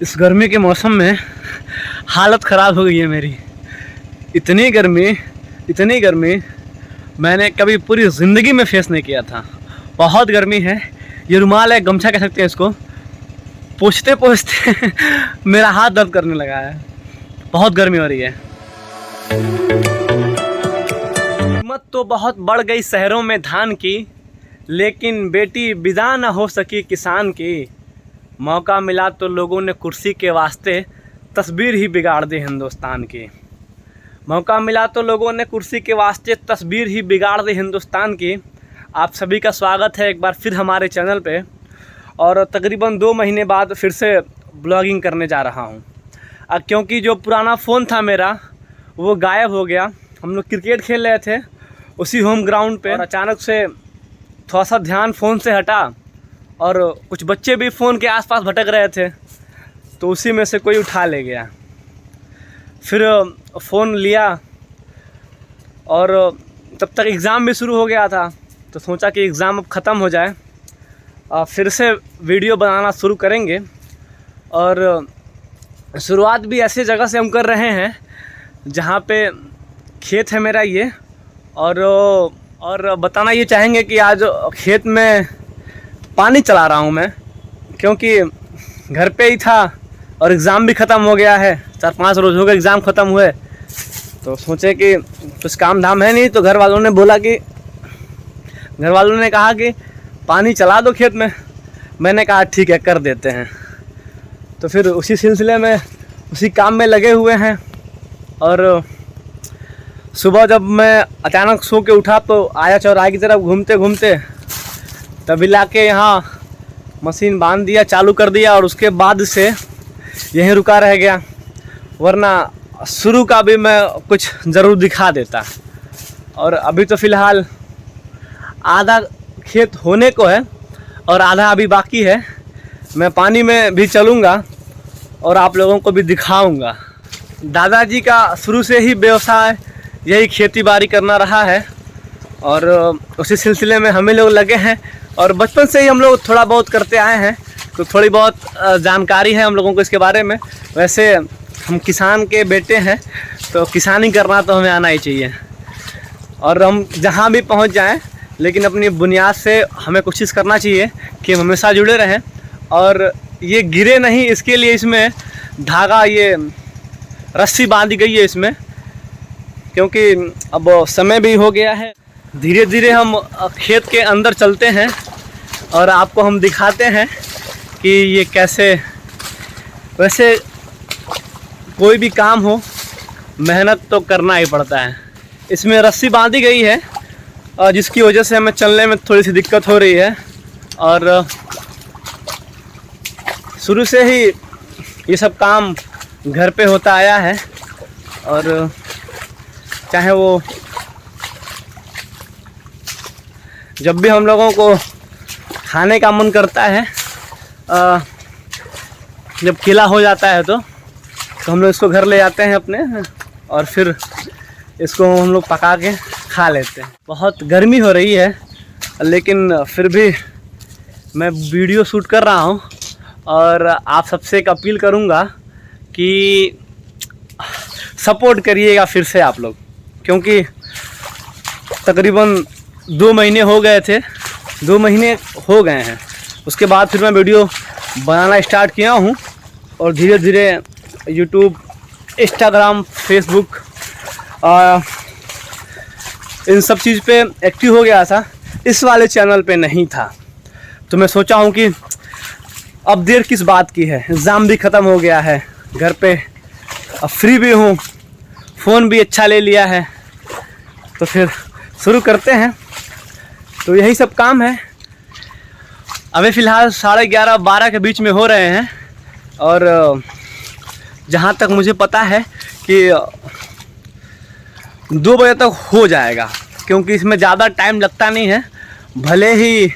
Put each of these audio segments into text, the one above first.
इस गर्मी के मौसम में हालत ख़राब हो गई है मेरी। इतनी गर्मी मैंने कभी पूरी ज़िंदगी में फेस नहीं किया था। बहुत गर्मी है। ये रुमाल है, गमछा कह सकते हैं इसको, पोंछते पोंछते मेरा हाथ दर्द करने लगा है। बहुत गर्मी हो रही है। कीमत तो बहुत बढ़ गई शहरों में धान की, लेकिन बेटी विदा न हो सकी किसान की। मौका मिला तो लोगों ने कुर्सी के वास्ते तस्वीर ही बिगाड़ दी हिंदुस्तान की। मौका मिला तो लोगों ने कुर्सी के वास्ते तस्वीर ही बिगाड़ दी हिंदुस्तान की। आप सभी का स्वागत है एक बार फिर हमारे चैनल पे, और तकरीबन 2 महीने बाद फिर से ब्लॉगिंग करने जा रहा हूँ। क्योंकि जो पुराना फ़ोन था मेरा वो गायब हो गया। हम लोग क्रिकेट खेल रहे थे उसी होम ग्राउंड पे, और अचानक से थोड़ा सा ध्यान फ़ोन से हटा और कुछ बच्चे भी फ़ोन के आसपास भटक रहे थे, तो उसी में से कोई उठा ले गया। फिर फ़ोन लिया और तब तक एग्ज़ाम भी शुरू हो गया था, तो सोचा कि एग्ज़ाम अब ख़त्म हो जाए, फिर से वीडियो बनाना शुरू करेंगे। और शुरुआत भी ऐसी जगह से हम कर रहे हैं जहाँ पे खेत है मेरा ये, और बताना ये चाहेंगे कि आज खेत में पानी चला रहा हूँ मैं, क्योंकि घर पे ही था और एग्ज़ाम भी ख़त्म हो गया है। 4-5 रोज़ हो गए एग्ज़ाम ख़त्म हुए, तो सोचे कि कुछ काम धाम है नहीं, तो घर वालों ने कहा कि पानी चला दो खेत में। मैंने कहा ठीक है, कर देते हैं। तो फिर उसी सिलसिले में उसी काम में लगे हुए हैं। और सुबह जब मैं अचानक सो के उठा तो आया चौराहे की तरफ घूमते घूमते, तभी लाके यहाँ मशीन बांध दिया, चालू कर दिया, और उसके बाद से यहीं रुका रह गया। वरना शुरू का भी मैं कुछ ज़रूर दिखा देता। और अभी तो फ़िलहाल आधा खेत होने को है और आधा अभी बाकी है। मैं पानी में भी चलूँगा और आप लोगों को भी दिखाऊँगा। दादाजी का शुरू से ही व्यवसाय यही खेती बाड़ी करना रहा है, और उसी सिलसिले में हमें लोग लगे हैं, और बचपन से ही हम लोग थोड़ा बहुत करते आए हैं, तो थोड़ी बहुत जानकारी है हम लोगों को इसके बारे में। वैसे हम किसान के बेटे हैं, तो किसानी करना तो हमें आना ही चाहिए। और हम जहाँ भी पहुँच जाएं, लेकिन अपनी बुनियाद से हमें कोशिश करना चाहिए कि हम हमेशा जुड़े रहें। और ये गिरे नहीं, इसके लिए इसमें धागा, ये रस्सी बांधी गई है इसमें, क्योंकि अब समय भी हो गया है। धीरे धीरे हम खेत के अंदर चलते हैं और आपको हम दिखाते हैं कि ये कैसे। वैसे कोई भी काम हो, मेहनत तो करना ही पड़ता है। इसमें रस्सी बांधी गई है, और जिसकी वजह से हमें चलने में थोड़ी सी दिक्कत हो रही है। और शुरू से ही ये सब काम घर पे होता आया है, और चाहे वो जब भी हम लोगों को खाने का मन करता है, जब खिला हो जाता है तो हम लोग इसको घर ले जाते हैं अपने, और फिर इसको हम लोग पका के खा लेते हैं। बहुत गर्मी हो रही है, लेकिन फिर भी मैं वीडियो शूट कर रहा हूँ, और आप सबसे एक अपील करूँगा कि सपोर्ट करिएगा फिर से आप लोग, क्योंकि तकरीबन 2 महीने हो गए थे, 2 महीने हो गए हैं। उसके बाद फिर मैं वीडियो बनाना स्टार्ट किया हूँ, और धीरे धीरे यूट्यूब, इंस्टाग्राम, फेसबुक, इन सब चीज़ पे एक्टिव हो गया था। इस वाले चैनल पे नहीं था, तो मैं सोचा हूँ कि अब देर किस बात की है। एग्ज़ाम भी ख़त्म हो गया है, घर पे अब फ्री भी हूँ, फ़ोन भी अच्छा ले लिया है, तो फिर शुरू करते हैं। तो यही सब काम है। अभी फ़िलहाल 11:30-12 के बीच में हो रहे हैं, और जहाँ तक मुझे पता है कि 2 बजे तक हो जाएगा, क्योंकि इसमें ज़्यादा टाइम लगता नहीं है। भले ही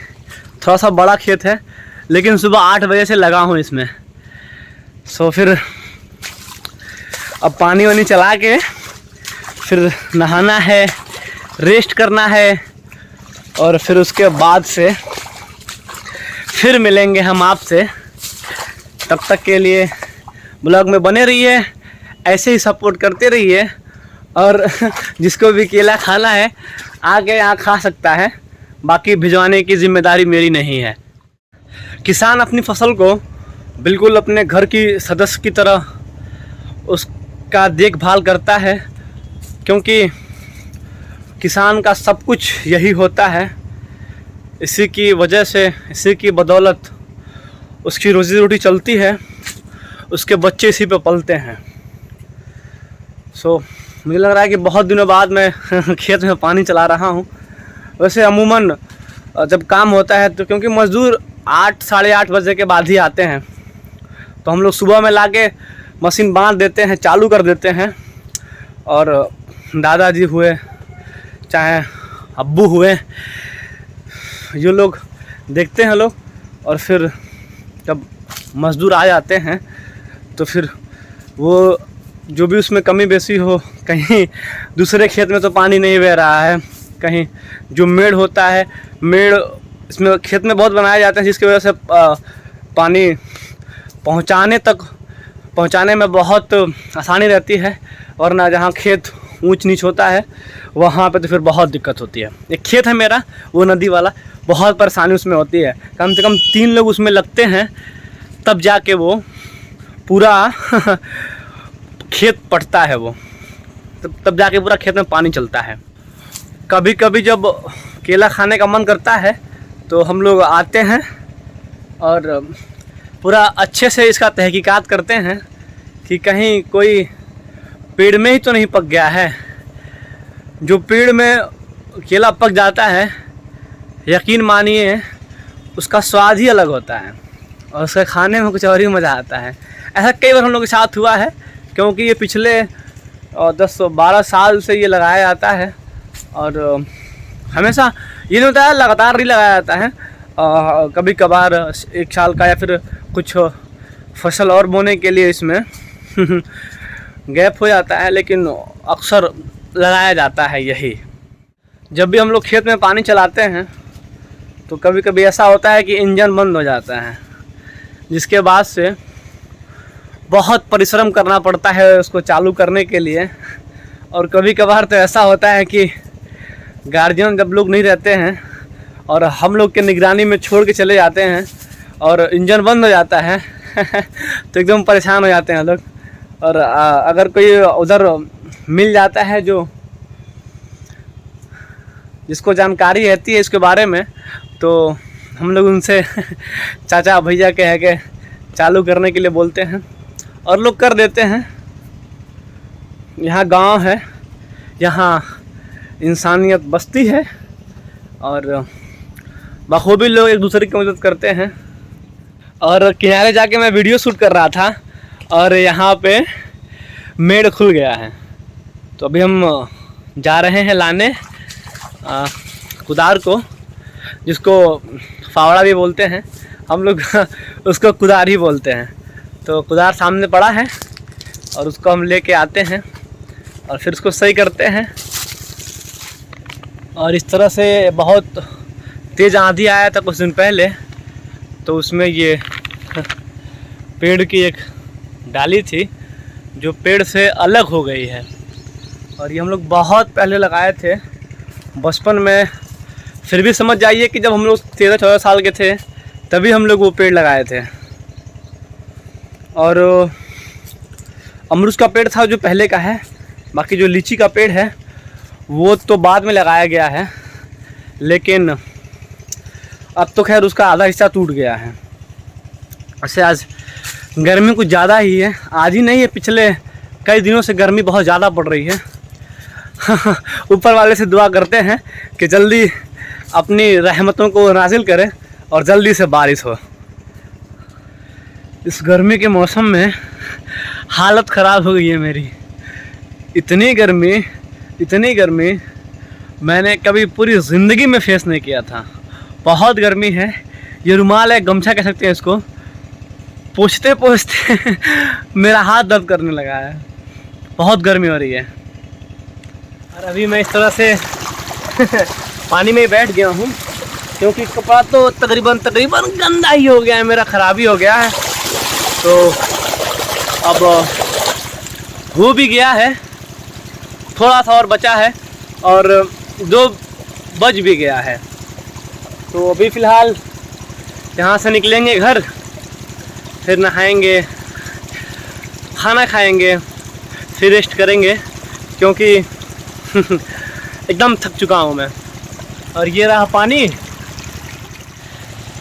थोड़ा सा बड़ा खेत है, लेकिन सुबह 8 बजे से लगा हूँ इसमें। सो फिर अब पानी वानी चला के फिर नहाना है, रेस्ट करना है, और फिर उसके बाद से फिर मिलेंगे हम आपसे। तब तक के लिए ब्लॉग में बने रहिए, ऐसे ही सपोर्ट करते रहिए। और जिसको भी केला खाना है आके यहाँ खा सकता है, बाकी भिजवाने की जिम्मेदारी मेरी नहीं है। किसान अपनी फसल को बिल्कुल अपने घर की सदस्य की तरह उसका देखभाल करता है, क्योंकि किसान का सब कुछ यही होता है। इसी की वजह से, इसी की बदौलत उसकी रोज़ी रोटी चलती है, उसके बच्चे इसी पे पलते हैं। मुझे लग रहा है कि बहुत दिनों बाद मैं खेत में पानी चला रहा हूँ। वैसे अमूमन जब काम होता है तो, क्योंकि मज़दूर 8 साढ़े 8 बजे के बाद ही आते हैं, तो हम लोग सुबह में लाके मशीन बांध देते हैं, चालू कर देते हैं। और दादाजी हुए चाहे अब्बू हुए, ये लोग देखते हैं लोग। और फिर जब मज़दूर आ जाते हैं तो फिर वो जो भी उसमें कमी बेसी हो, कहीं दूसरे खेत में तो पानी नहीं बह रहा है, कहीं जो मेड़ होता है, मेड़ इसमें खेत में बहुत बनाए जाते हैं, जिसकी वजह से पानी पहुंचाने में बहुत आसानी रहती है। वरना जहाँ खेत ऊंच नीच होता है वहाँ पे तो फिर बहुत दिक्कत होती है। एक खेत है मेरा, वो नदी वाला, बहुत परेशानी उसमें होती है। कम से कम 3 लोग उसमें लगते हैं, तब जाके वो पूरा खेत पटता है, वो तब जाके पूरा खेत में पानी चलता है। कभी कभी जब केला खाने का मन करता है तो हम लोग आते हैं और पूरा अच्छे से इसका तहकीकात करते हैं कि कहीं कोई पेड़ में ही तो नहीं पक गया है। जो पेड़ में केला पक जाता है, यकीन मानिए उसका स्वाद ही अलग होता है और उसका खाने में कुछ और ही मज़ा आता है। ऐसा कई बार हम लोग के साथ हुआ है, क्योंकि ये पिछले 10-12 साल से ये लगाया जाता है। और हमेशा ये नहीं होता है लगातार नहीं लगाया जाता है, कभी कभार 1 साल का या फिर कुछ फसल और बोने के लिए इसमें गैप हो जाता है, लेकिन अक्सर लगाया जाता है यही। जब भी हम लोग खेत में पानी चलाते हैं तो कभी कभी ऐसा होता है कि इंजन बंद हो जाता है, जिसके बाद से बहुत परिश्रम करना पड़ता है उसको चालू करने के लिए। और कभी कभार तो ऐसा होता है कि गार्जियन जब लोग नहीं रहते हैं और हम लोग के निगरानी में छोड़ के चले जाते हैं और इंजन बंद हो जाता है तो एकदम परेशान हो जाते हैं लोग। और अगर कोई उधर मिल जाता है जो जिसको जानकारी रहती है इसके बारे में, तो हम लोग उनसे चाचा भैया कह के चालू करने के लिए बोलते हैं और लोग कर देते हैं। यहाँ गांव है, यहाँ इंसानियत बसती है और बखूबी लोग एक दूसरे की मदद करते हैं। और किनारे जाके मैं वीडियो शूट कर रहा था और यहाँ पे मेड़ खुल गया है, तो अभी हम जा रहे हैं लाने कुदार को, जिसको फावड़ा भी बोलते हैं हम लोग उसको कुदार ही बोलते हैं। तो कुदार सामने पड़ा है और उसको हम लेके आते हैं और फिर उसको सही करते हैं। और इस तरह से बहुत तेज़ आंधी आया था कुछ दिन पहले, तो उसमें ये पेड़ की एक डाली थी जो पेड़ से अलग हो गई है। और ये हम लोग बहुत पहले लगाए थे बचपन में, फिर भी समझ जाइए कि जब हम लोग 13-14 साल के थे तभी हम लोग वो पेड़ लगाए थे। और अमरूद का पेड़ था जो पहले का है, बाकी जो लीची का पेड़ है वो तो बाद में लगाया गया है, लेकिन अब तो खैर उसका आधा हिस्सा टूट गया है। ऐसे आज गर्मी कुछ ज़्यादा ही है, आज ही नहीं है, पिछले कई दिनों से गर्मी बहुत ज़्यादा पड़ रही है। ऊपर वाले से दुआ करते हैं कि जल्दी अपनी रहमतों को नाजिल करे और जल्दी से बारिश हो। इस गर्मी के मौसम में हालत ख़राब हो गई है मेरी। इतनी गर्मी मैंने कभी पूरी ज़िंदगी में फेस नहीं किया था। बहुत गर्मी है, ये रुमाल है, गमछा कह सकते हैं इसको, पोंछते पोंछते मेरा हाथ दर्द करने लगा है, बहुत गर्मी हो रही है। और अभी मैं इस तरह से पानी में बैठ गया हूँ, क्योंकि कपड़ा तो तकरीबन गंदा ही हो गया है मेरा, ख़राब ही हो गया है। तो अब हो भी गया है, थोड़ा सा और बचा है और 2 बज भी गया है। तो अभी फ़िलहाल यहाँ से निकलेंगे घर, फिर नहाएंगे, खाना खाएंगे, फिर रेस्ट करेंगे क्योंकि एकदम थक चुका हूँ मैं। और ये रहा पानी,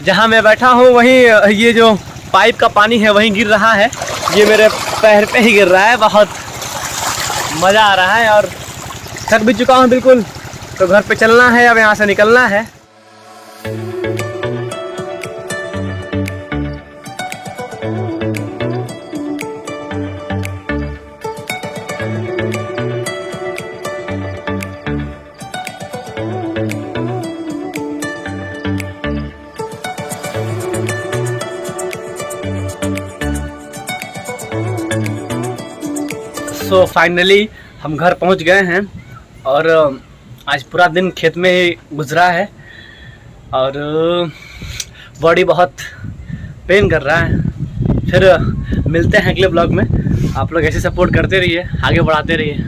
जहाँ मैं बैठा हूँ वहीं ये जो पाइप का पानी है वहीं गिर रहा है, ये मेरे पैर पे ही गिर रहा है। बहुत मज़ा आ रहा है और थक भी चुका हूँ बिल्कुल। तो घर पे चलना है, अब यहाँ से निकलना है। सो फाइनली हम घर पहुंच गए हैं और आज पूरा दिन खेत में ही गुजरा है और बॉडी बहुत पेन कर रहा है। फिर मिलते हैं अगले ब्लॉग में। आप लोग ऐसे सपोर्ट करते रहिए, आगे बढ़ाते रहिए।